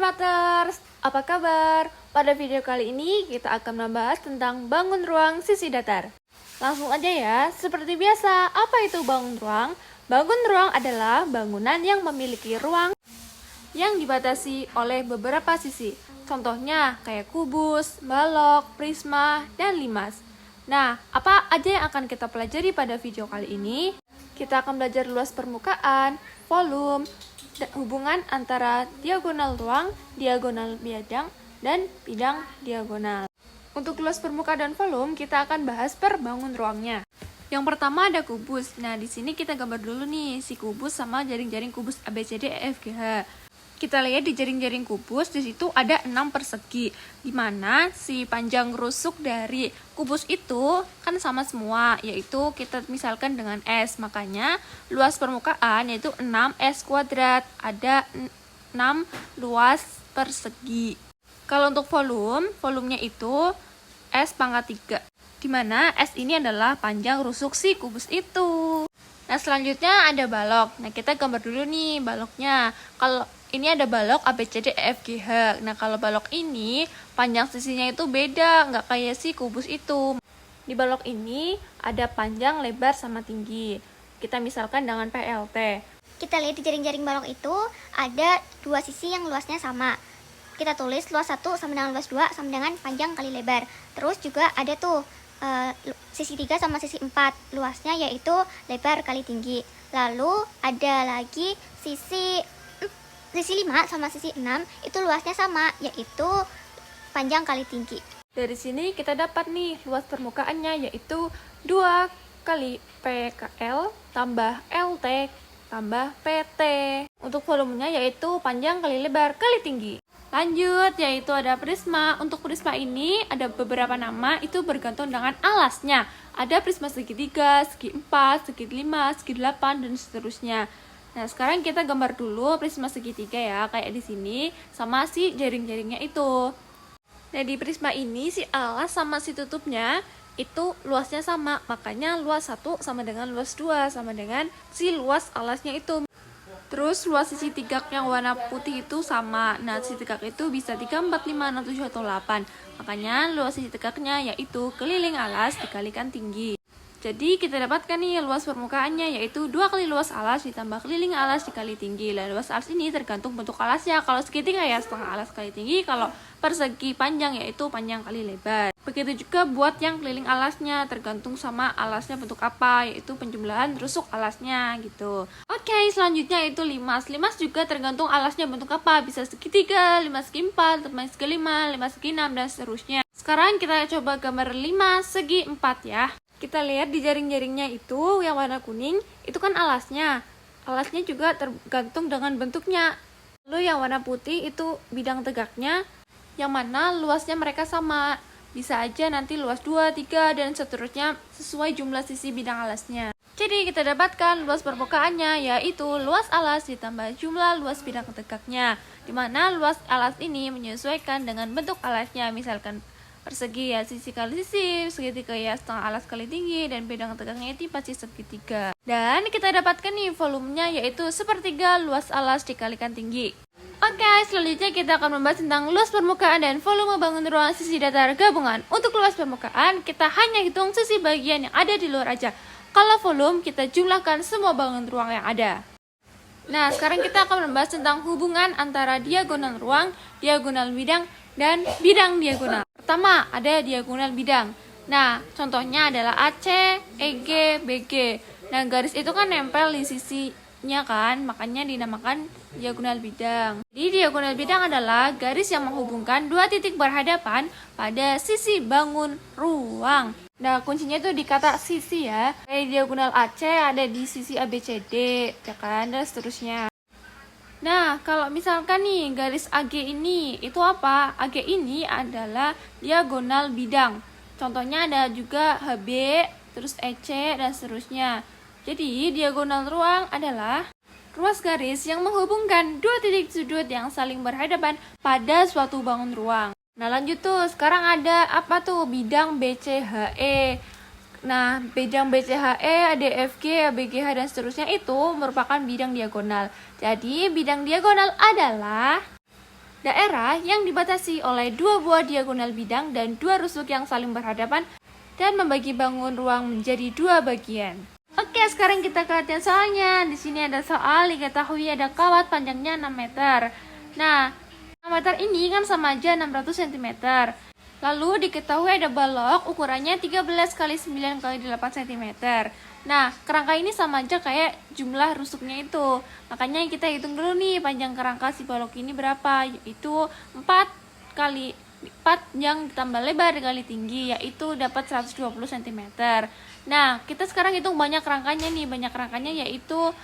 Maters, apa kabar? Pada video kali ini kita akan membahas tentang bangun ruang sisi datar. Langsung aja ya, seperti biasa, apa itu bangun ruang? Bangun ruang adalah bangunan yang memiliki ruang yang dibatasi oleh beberapa sisi. Contohnya kayak kubus, balok, prisma, dan limas. Nah, apa aja yang akan kita pelajari pada video kali ini? Kita akan belajar luas permukaan, volume, hubungan antara diagonal ruang, diagonal bidang, dan bidang diagonal. Untuk luas permukaan dan volume, kita akan bahas per bangun ruangnya. Yang pertama ada kubus. Nah, di sini kita gambar dulu nih si kubus sama jaring-jaring kubus ABCD EFGH. Kita lihat di jaring-jaring kubus, di situ ada 6 persegi, di mana si panjang rusuk dari kubus itu kan sama semua, yaitu kita misalkan dengan S, makanya luas permukaan yaitu 6S kuadrat, ada 6 luas persegi. Kalau untuk volumenya itu S pangkat 3, di mana S ini adalah panjang rusuk si kubus itu. Nah, selanjutnya ada balok. Nah, kita gambar dulu nih baloknya. Kalau ini ada balok ABCD EFGH. Nah, kalau balok ini panjang sisinya itu beda, nggak kayak si kubus itu. Di balok ini ada panjang, lebar, sama tinggi. Kita misalkan dengan PLT. Kita lihat di jaring-jaring balok itu ada dua sisi yang luasnya sama. Kita tulis luas 1 sama dengan luas 2 sama dengan panjang kali lebar. Terus juga ada tuh sisi 3 sama sisi 4, luasnya yaitu lebar kali tinggi. Lalu ada lagi sisi 5 sama sisi 6 itu luasnya sama, yaitu panjang kali tinggi. Dari sini kita dapat nih luas permukaannya yaitu 2 kali PKL tambah LT tambah PT. Untuk volumenya yaitu panjang kali lebar kali tinggi. Lanjut, yaitu ada prisma. Untuk prisma ini ada beberapa nama, itu bergantung dengan alasnya. Ada prisma segi 3, segi 4, segi 5, segi 8, dan seterusnya. Nah, sekarang kita gambar dulu prisma segitiga ya, kayak di sini, sama si jaring-jaringnya itu. Nah, di prisma ini si alas sama si tutupnya itu luasnya sama, makanya luas 1 sama dengan luas 2 sama dengan si luas alasnya itu. Terus luas sisi tegak yang warna putih itu sama. Nah, sisi tegak itu bisa 3, 4, 5, 6, 7, atau 8. Makanya luas sisi tegaknya yaitu keliling alas dikalikan tinggi. Jadi kita dapatkan nih luas permukaannya yaitu 2 kali luas alas ditambah keliling alas dikali tinggi. Dan luas alas ini tergantung bentuk alasnya. Kalau segitiga ya setengah alas kali tinggi, kalau persegi panjang yaitu panjang kali lebar. Begitu juga buat yang keliling alasnya, tergantung sama alasnya bentuk apa, yaitu penjumlahan rusuk alasnya gitu. Oke, selanjutnya itu limas. Limas juga tergantung alasnya bentuk apa, bisa segitiga, 5 segi 4, 5 segi 5, 5 segi 6, dan seterusnya. Sekarang kita coba gambar 5 segi 4 ya. Kita lihat di jaring-jaringnya itu yang warna kuning, itu kan alasnya. Alasnya juga tergantung dengan bentuknya. Lalu yang warna putih itu bidang tegaknya, yang mana luasnya mereka sama. Bisa aja nanti luas 2, 3, dan seterusnya sesuai jumlah sisi bidang alasnya. Jadi kita dapatkan luas permukaannya yaitu luas alas ditambah jumlah luas bidang tegaknya, dimana luas alas ini menyesuaikan dengan bentuk alasnya, misalkan persegi ya sisi kali sisi, segitiga ya setengah alas kali tinggi, dan bidang tegaknya itu pasti segitiga. Dan kita dapatkan nih volumenya yaitu sepertiga luas alas dikalikan tinggi. Oke, selanjutnya kita akan membahas tentang luas permukaan dan volume bangun ruang sisi datar gabungan. Untuk luas permukaan, kita hanya hitung sisi bagian yang ada di luar aja. Kalau volume, kita jumlahkan semua bangun ruang yang ada. Nah, sekarang kita akan membahas tentang hubungan antara diagonal ruang, diagonal bidang, dan bidang diagonal. Pertama, ada diagonal bidang. Nah, contohnya adalah AC, EG, BG. Nah, garis itu kan nempel di sisinya kan, makanya dinamakan diagonal bidang. Jadi diagonal bidang adalah garis yang menghubungkan dua titik berhadapan pada sisi bangun ruang. Nah, kuncinya itu di kata sisi ya. Kayak diagonal AC ada di sisi ABCD, ya kan, dan seterusnya. Nah, kalau misalkan nih garis AG ini itu apa? AG ini adalah diagonal bidang. Contohnya ada juga HB, terus EC, dan seterusnya. Jadi, diagonal ruang adalah ruas garis yang menghubungkan dua titik sudut yang saling berhadapan pada suatu bangun ruang. Nah, lanjut tuh, sekarang ada apa tuh? Bidang BCHE. Nah, bidang BCHE, ADFG, ABGH, dan seterusnya itu merupakan bidang diagonal. Jadi, bidang diagonal adalah daerah yang dibatasi oleh dua buah diagonal bidang dan dua rusuk yang saling berhadapan dan membagi bangun ruang menjadi dua bagian. Oke, sekarang kita ke latihan soalnya. Di sini ada soal diketahui ada kawat panjangnya 6 meter. Nah, 6 meter ini kan sama aja 600 cm. Lalu diketahui ada balok ukurannya 13 kali 9 kali 8 cm. Nah, kerangka ini sama aja kayak jumlah rusuknya itu. Makanya kita hitung dulu nih panjang kerangka si balok ini berapa, yaitu 4 kali 4 yang ditambah lebar dikali tinggi, yaitu dapat 120 cm. Nah, kita sekarang hitung banyak kerangkanya nih. Banyak kerangkanya yaitu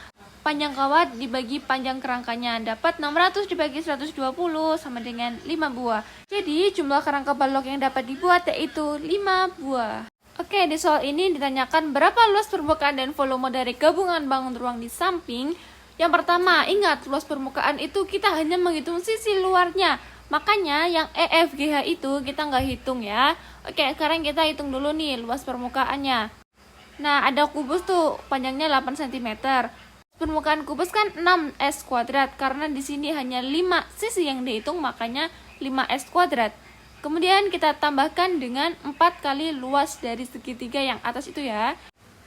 panjang kawat dibagi panjang kerangkanya, dapat 600 dibagi 120 sama dengan 5 buah. Jadi jumlah kerangka balok yang dapat dibuat yaitu 5 buah. Oke, di soal ini ditanyakan berapa luas permukaan dan volume dari gabungan bangun ruang di samping. Yang pertama, ingat luas permukaan itu kita hanya menghitung sisi luarnya. Makanya yang EFGH itu kita nggak hitung ya. Oke, sekarang kita hitung dulu nih luas permukaannya. Nah, ada kubus tuh panjangnya 8 cm. Permukaan kubus kan 6S kuadrat. Karena di sini hanya 5 sisi yang dihitung, makanya 5S kuadrat. Kemudian kita tambahkan dengan 4 kali luas dari segitiga yang atas itu ya.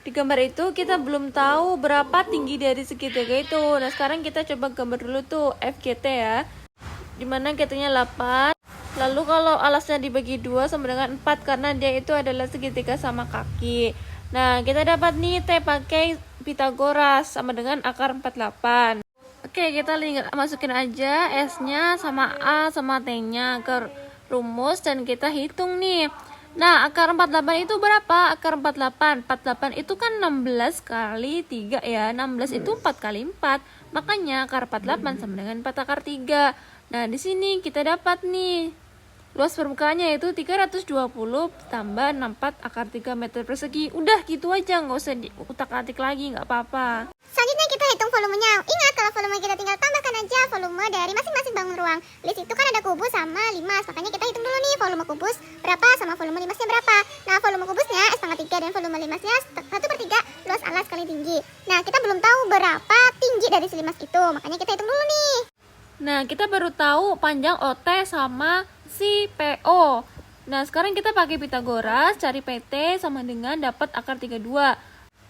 Di gambar itu kita belum tahu berapa tinggi dari segitiga itu. Nah, sekarang kita coba gambar dulu tuh FGT ya. Dimana GT-nya 8. Lalu kalau alasnya dibagi 2 sama dengan 4 karena dia itu adalah segitiga sama kaki. Nah, kita dapat nih T pakai Pitagoras sama dengan akar 48. Oke, kita masukin aja S-nya sama A sama T-nya ke rumus dan kita hitung nih. Nah, akar 48 itu berapa? Akar 48 itu kan 16 kali 3 ya. 16 itu 4 kali 4. Makanya akar 48 sama dengan 4 akar 3. Nah, di sini kita dapat nih luas permukaannya itu 320 tambah 64 akar 3 meter persegi. Udah gitu aja, nggak usah diutak-atik lagi, nggak apa-apa. Selanjutnya kita hitung volumenya. Ingat kalau volume kita tinggal tambahkan aja volume dari masing-masing bangun ruang. List itu kan ada kubus sama limas, makanya kita hitung dulu nih volume kubus berapa sama volume limasnya berapa. Nah, volume kubusnya S/3 dan volume limasnya 1/3 luas alas kali tinggi. Nah, kita belum tahu berapa tinggi dari si limas itu, makanya kita hitung dulu nih. Nah, kita baru tahu panjang OT sama si PO. Nah, sekarang kita pakai Pitagoras, cari PT sama dengan dapat akar 32.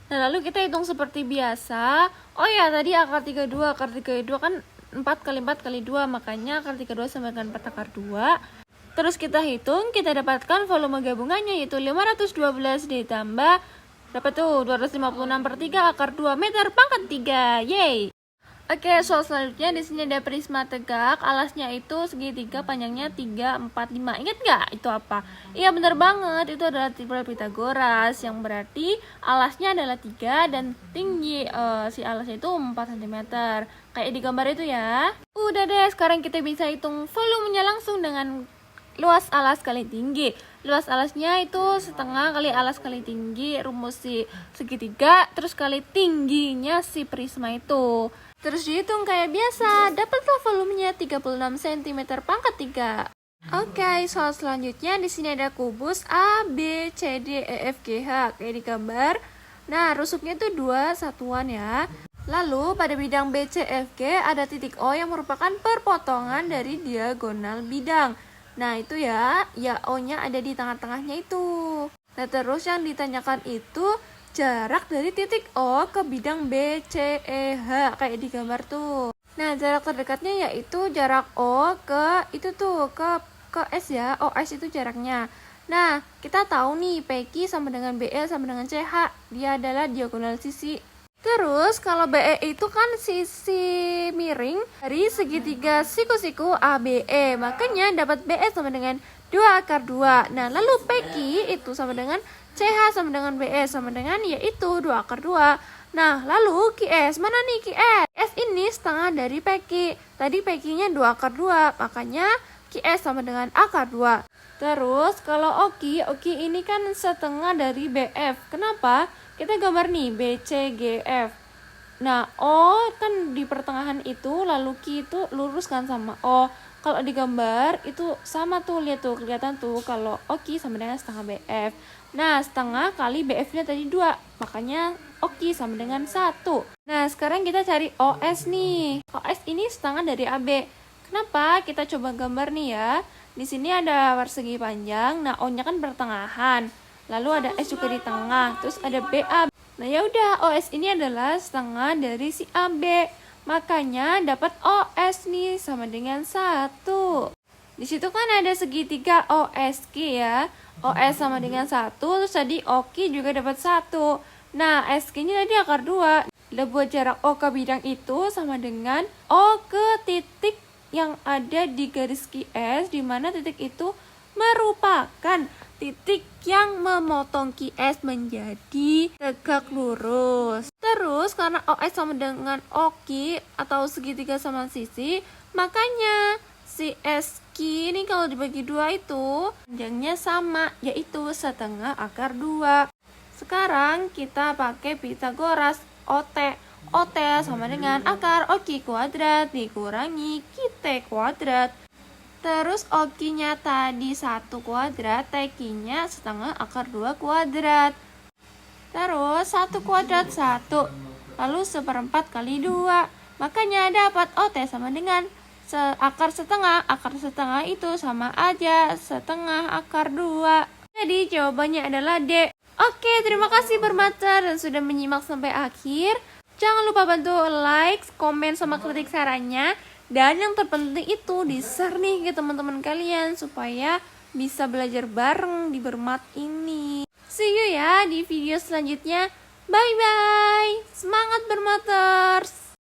Nah, lalu kita hitung seperti biasa. Oh ya, tadi akar 32 kan 4 kali 4 kali 2, makanya akar 32 sama dengan 4 akar 2. Terus kita hitung, kita dapatkan volume gabungannya yaitu 512 ditambah berapa tuh? 256/3 akar 2 meter pangkat 3. Yeay. Oke, soal selanjutnya di sini ada prisma tegak, alasnya itu segitiga, panjangnya 3, 4, 5. Ingat nggak itu apa? Iya, benar banget, itu adalah triple Pitagoras, yang berarti alasnya adalah 3 dan tinggi si alasnya itu 4 cm. Kayak di gambar itu ya. Udah deh, sekarang kita bisa hitung volumenya langsung dengan luas alas kali tinggi. Luas alasnya itu setengah kali alas kali tinggi rumus si segitiga, terus kali tingginya si prisma itu. Terus dihitung kayak biasa, dapatlah volumenya 36 cm pangkat 3. Oke, soal selanjutnya di sini ada kubus A, B, C, D, E, F, G, H kayak di gambar. Nah, rusuknya itu 2 satuan ya. Lalu pada bidang B, C, F, G ada titik O yang merupakan perpotongan dari diagonal bidang. Nah, itu ya O-nya ada di tengah-tengahnya itu. Nah, terus yang ditanyakan itu jarak dari titik O ke bidang B, C, E, H kayak di gambar tuh. Nah, jarak terdekatnya yaitu jarak O ke itu tuh ke S ya. OS itu jaraknya. Nah, kita tahu nih PQ sama dengan BE sama dengan CH. Dia adalah diagonal sisi. Terus kalau BE itu kan sisi miring dari segitiga siku-siku ABE. Makanya dapat BE sama dengan 2 akar 2. Nah, lalu PQ itu sama dengan CH sama dengan BE sama dengan yaitu 2 akar 2. Nah, lalu QS, mana nih QS? QS ini setengah dari PQ. Tadi PQ-nya 2 akar 2, makanya QS sama dengan akar 2. Terus, kalau OQ ini kan setengah dari BF. Kenapa? Kita gambar nih, BCGF. Nah, O kan di pertengahan itu, lalu Q itu lurus kan sama O. Kalau digambar itu sama tuh, lihat tuh, kelihatan tuh kalau OQ sama dengan setengah BF. Nah, setengah kali BF-nya tadi 2, makanya OQ sama dengan 1. Nah, sekarang kita cari OS nih. OS ini setengah dari AB. Kenapa? Kita coba gambar nih ya. Di sini ada persegi panjang. Nah, O-nya kan pertengahan. Lalu ada S juga di tengah. Terus ada BA. Nah, ya udah, OS ini adalah setengah dari si AB. Makanya dapat OS nih sama dengan 1. Di situ kan ada segitiga OSQ ya. OS sama dengan 1, terus tadi OQ juga dapat 1. Nah, SQ-nya tadi akar 2. Udah buat jarak O ke bidang itu sama dengan O ke titik yang ada di garis QS, di mana titik itu merupakan titik yang memotong QS menjadi tegak lurus. Terus karena OS sama dengan OQ atau segitiga sama sisi, makanya si SQ ini kalau dibagi 2 itu panjangnya sama, yaitu setengah akar 2. Sekarang kita pakai Pythagoras. OT sama dengan akar OQ kuadrat dikurangi QT kuadrat. Terus OQ-nya tadi 1 kuadrat, TQ-nya setengah akar 2 kuadrat. Terus 1 kuadrat 1, lalu 1/4 kali 2. Makanya dapat OT sama dengan akar setengah itu sama aja setengah akar 2. Jadi jawabannya adalah D. Oke, terima kasih Bermater dan sudah menyimak sampai akhir. Jangan lupa bantu like, komen, sama kritik sarannya. Dan yang terpenting itu di-share nih ke teman-teman kalian supaya bisa belajar bareng di Bermat ini. See you ya di video selanjutnya. Bye-bye. Semangat Bermaters!